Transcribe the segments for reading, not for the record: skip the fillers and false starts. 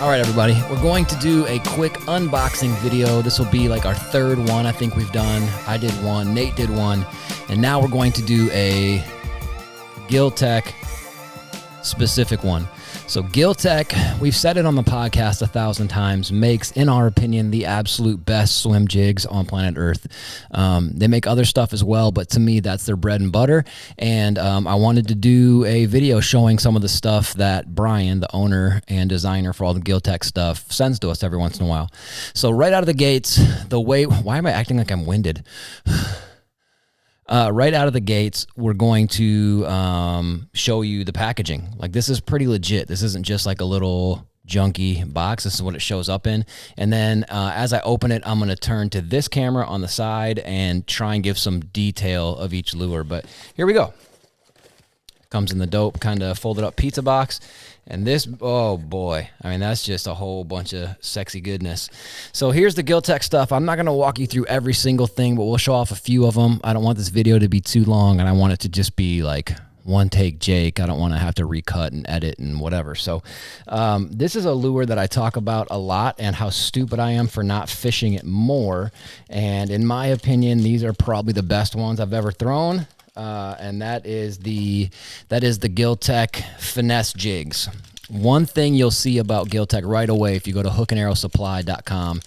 All right, everybody, we're going to do a quick unboxing video. This will be like our third one I think we've done. I did one, Nate did one, and now we're going to do a Gilltek specific one. So Gilltek, we've said it on the podcast 1,000 times, makes, in our opinion, the absolute best swim jigs on planet Earth. They make other stuff as well, but to me, that's their bread and butter. And I wanted to do a video showing some of the stuff that Brian, the owner and designer for all the Gilltek stuff, sends to us every once in a while. So right out of the gates, why am I acting like I'm winded? Right out of the gates, we're going to show you the packaging. Like, this is pretty legit. This isn't just like a little junky box. This is what it shows up in. And then as I open it, I'm going to turn to this camera on the side and try and give some detail of each lure. But here we go. Comes in the dope kind of folded up pizza box. And this, oh boy, I mean, that's just a whole bunch of sexy goodness. So here's the Gilltek stuff. I'm not going to walk you through every single thing, but we'll show off a few of them. I don't want this video to be too long, and I want it to just be like one take Jake. I don't want to have to recut and edit and whatever. So this is a lure that I talk about a lot and how stupid I am for not fishing it more. And in my opinion, these are probably the best ones I've ever thrown. And that is the Gilltek Finesse Jigs. One thing you'll see about Gilltek right away if you go to hookandarrowsupply.com,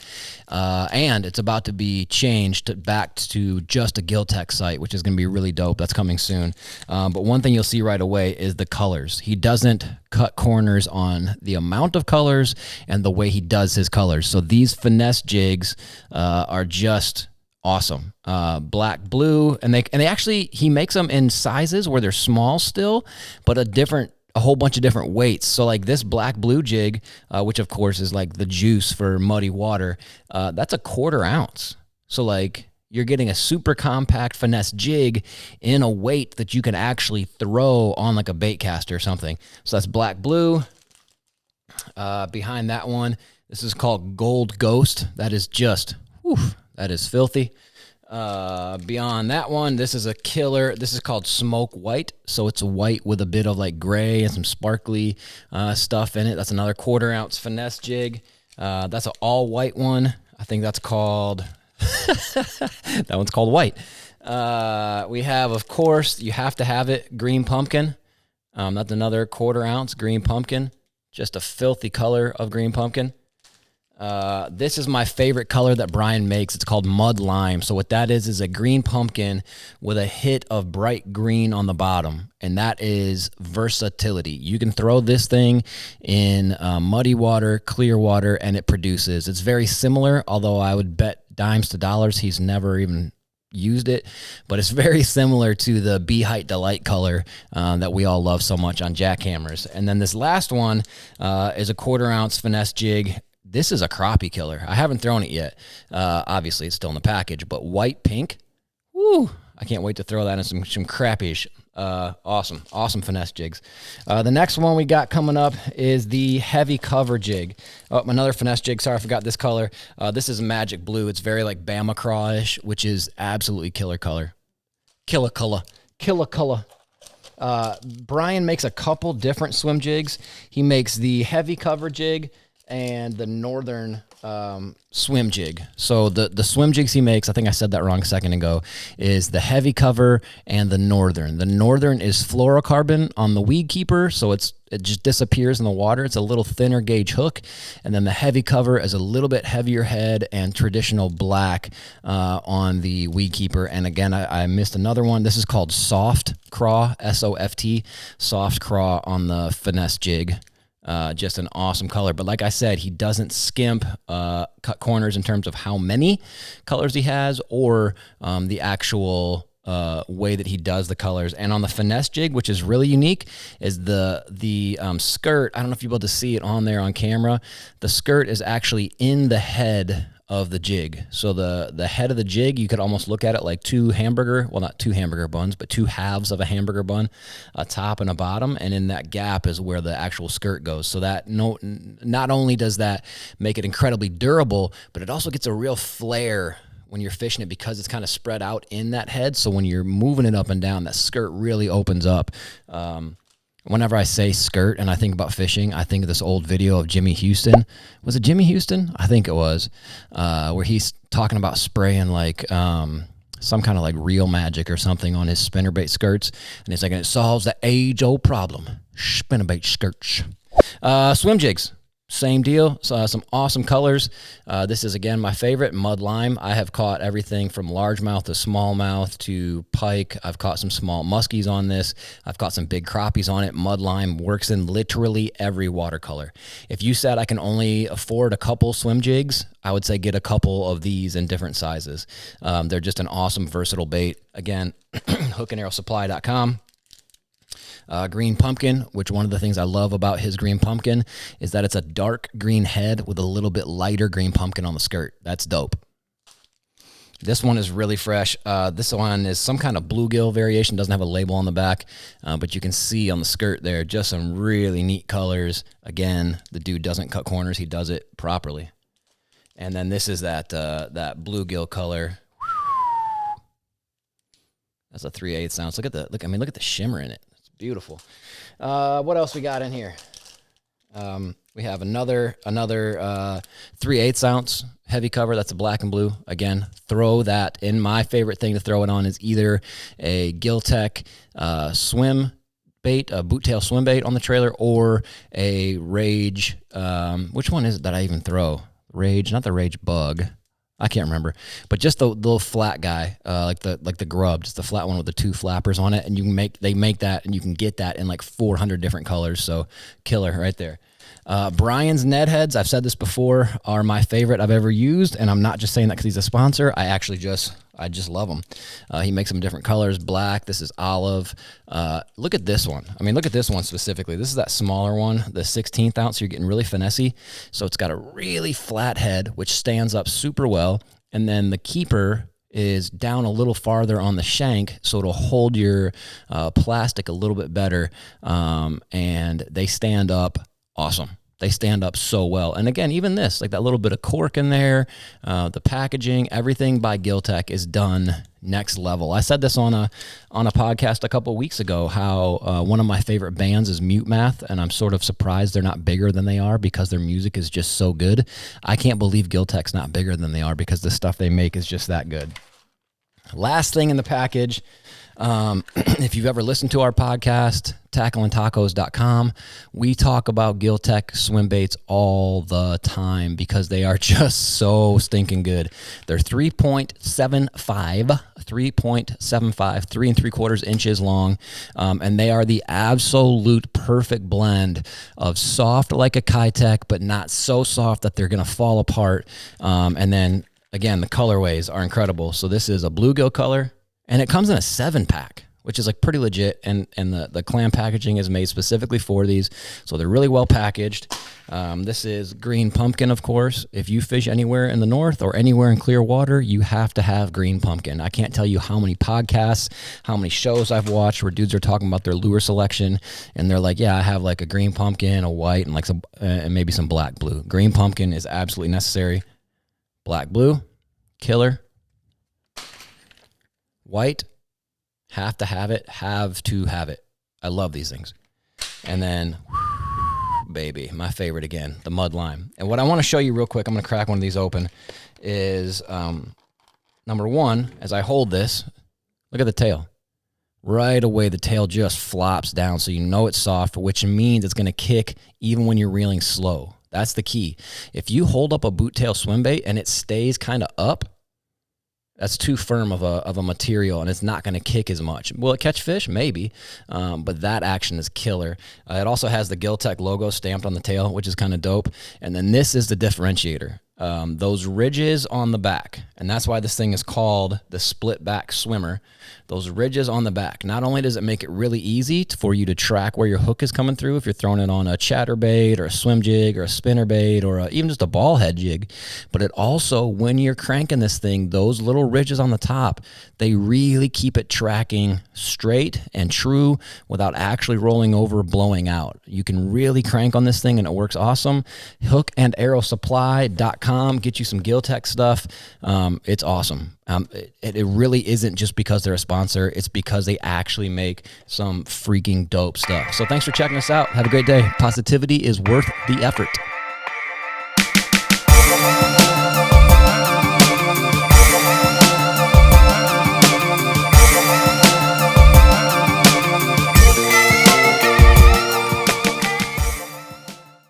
and it's about to be changed back to just a Gilltek site, which is going to be really dope. That's coming soon. But one thing you'll see right away is the colors. He doesn't cut corners on the amount of colors and the way he does his colors. So these Finesse Jigs are just awesome. Black, blue, and they actually, he makes them in sizes where they're small still, but a whole bunch of different weights. So like this black blue jig, which of course is like the juice for muddy water, that's a 1/4 ounce. So like you're getting a super compact finesse jig in a weight that you can actually throw on like a bait caster or something. So that's black blue. Behind that one, this is called Gold Ghost. That is just, whew, that is filthy. Beyond that one, this is a killer. This is called Smoke White. So it's a white with a bit of like gray and some sparkly stuff in it. That's another 1/4 ounce finesse jig. That's an all white one. I think that's called, that one's called White. We have, of course, you have to have it, Green Pumpkin. That's another 1/4 ounce Green Pumpkin. Just a filthy color of Green Pumpkin. This is my favorite color that Brian makes. It's called Mud Lime. So what that is a green pumpkin with a hit of bright green on the bottom. And that is versatility. You can throw this thing in muddy water, clear water, and it produces. It's very similar, although I would bet dimes to dollars he's never even used it, but it's very similar to the Bee Height Delight color that we all love so much on jackhammers. And then this last one is a 1/4 ounce finesse jig. This is a crappie killer. I haven't thrown it yet. Obviously, it's still in the package, but white pink, woo! I can't wait to throw that in some crappies. Awesome finesse jigs. The next one we got coming up is the heavy cover jig. Oh, another finesse jig. Sorry, I forgot this color. This is magic blue. It's very like Bama Craw-ish, which is absolutely killer color. Killer color. Brian makes a couple different swim jigs. He makes the heavy cover jig and the northern swim jig. So the swim jigs he makes, I think I said that wrong a second ago, is the heavy cover and the northern. The northern is fluorocarbon on the weed keeper, so it just disappears in the water. It's a little thinner gauge hook. And then the heavy cover is a little bit heavier head and traditional black on the weed keeper. And again, I missed another one. This is called Soft Craw, S-O-F-T, Soft Craw on the finesse jig. Just an awesome color. But like I said, he doesn't skimp cut corners in terms of how many colors he has or the actual way that he does the colors. And on the finesse jig, which is really unique, is the skirt. I don't know if you'll be able to see it on there on camera. The skirt is actually in the head of the jig. So the head of the jig, you could almost look at it like not two hamburger buns, but two halves of a hamburger bun, a top and a bottom, and in that gap is where the actual skirt goes. So that not only does that make it incredibly durable, but it also gets a real flare when you're fishing it because it's kind of spread out in that head. So when you're moving it up and down, that skirt really opens up. Whenever I say skirt and I think about fishing, I think of this old video of Jimmy Houston. Was it Jimmy Houston? I think it was, where he's talking about spraying like some kind of like real magic or something on his spinnerbait skirts. And he's like, and it solves the age-old problem, spinnerbait skirts. Swim jigs. Same deal. Some awesome colors. This is, again, my favorite, mud lime. I have caught everything from largemouth to smallmouth to pike. I've caught some small muskies on this. I've caught some big crappies on it. Mud lime works in literally every watercolor. If you said I can only afford a couple swim jigs, I would say get a couple of these in different sizes. They're just an awesome, versatile bait. Again, hookandarrowsupply.com. Green pumpkin, which one of the things I love about his green pumpkin is that it's a dark green head with a little bit lighter green pumpkin on the skirt. That's dope. This one is really fresh. This one is some kind of bluegill variation. Doesn't have a label on the back, but you can see on the skirt there just some really neat colors. Again, the dude doesn't cut corners. He does it properly. And then this is that bluegill color. That's a 3/8 ounce. Look at the shimmer in it. Beautiful. What else we got in here? We have another 3/8 ounce heavy cover. That's a black and blue. Again, throw that in. My favorite thing to throw it on is either a Gilltek swim bait, a boot tail swim bait on the trailer, or a Rage. Which one is it that I even throw? Rage, not the Rage Bug. I can't remember, but just the little flat guy, like the grub, just the flat one with the two flappers on it, and they make that, and you can get that in like 400 different colors. So killer right there. Brian's Ned heads, I've said this before, are my favorite I've ever used, and I'm not just saying that because he's a sponsor. I just love them. He makes them different colors. Black. This is olive. Look at this one. I mean, look at this one specifically. This is that smaller one, the 16th ounce. You're getting really finessey. So it's got a really flat head, which stands up super well. And then the keeper is down a little farther on the shank, so it'll hold your plastic a little bit better. And they stand up awesome. They stand up so well. And again, even this, like that little bit of cork in there, the packaging, everything by Gilltek is done next level. I said this on a podcast a couple of weeks ago, how one of my favorite bands is Mute Math, and I'm sort of surprised they're not bigger than they are because their music is just so good. I can't believe Gilltek's not bigger than they are because the stuff they make is just that good. Last thing in the package, if you've ever listened to our podcast, tackleandtacos.com, we talk about Gilltek swim baits all the time because they are just so stinking good. They're 3.75, 3.75, 3 3/4 inches long, and they are the absolute perfect blend of soft like a Kitek, but not so soft that they're going to fall apart. And then, again, the colorways are incredible. So this is a bluegill color, and it comes in a 7-pack, which is like pretty legit. And the clam packaging is made specifically for these. So they're really well packaged. This is green pumpkin, of course. If you fish anywhere in the north or anywhere in clear water, you have to have green pumpkin. I can't tell you how many podcasts, how many shows I've watched where dudes are talking about their lure selection. And they're like, yeah, I have like a green pumpkin, a white, and like some, and maybe some black blue. Green pumpkin is absolutely necessary. Black blue, killer. White, have to have it, have to have it. I love these things. And then, baby, my favorite again, the mud lime. And what I want to show you real quick, I'm going to crack one of these open, is number one, as I hold this, look at the tail. Right away, the tail just flops down, so you know it's soft, which means it's going to kick even when you're reeling slow. That's the key. If you hold up a boot tail swim bait and it stays kind of up, that's too firm of a material, and it's not going to kick as much. Will it catch fish? Maybe, but that action is killer. It also has the Gilltek logo stamped on the tail, which is kind of dope. And then this is the differentiator. Those ridges on the back, and that's why this thing is called the split back swimmer. Those ridges on the back, not only does it make it really easy for you to track where your hook is coming through if you're throwing it on a chatterbait or a swim jig or a spinner bait or even just a ball head jig, but it also, when you're cranking this thing, those little ridges on the top, they really keep it tracking straight and true without actually rolling over or blowing out. You can really crank on this thing and it works awesome. Hookandarrowsupply.com. Gilltek.com, get you some Gilltek stuff. It's awesome. It really isn't just because they're a sponsor. It's because they actually make some freaking dope stuff. So thanks for checking us out. Have a great day. Positivity is worth the effort.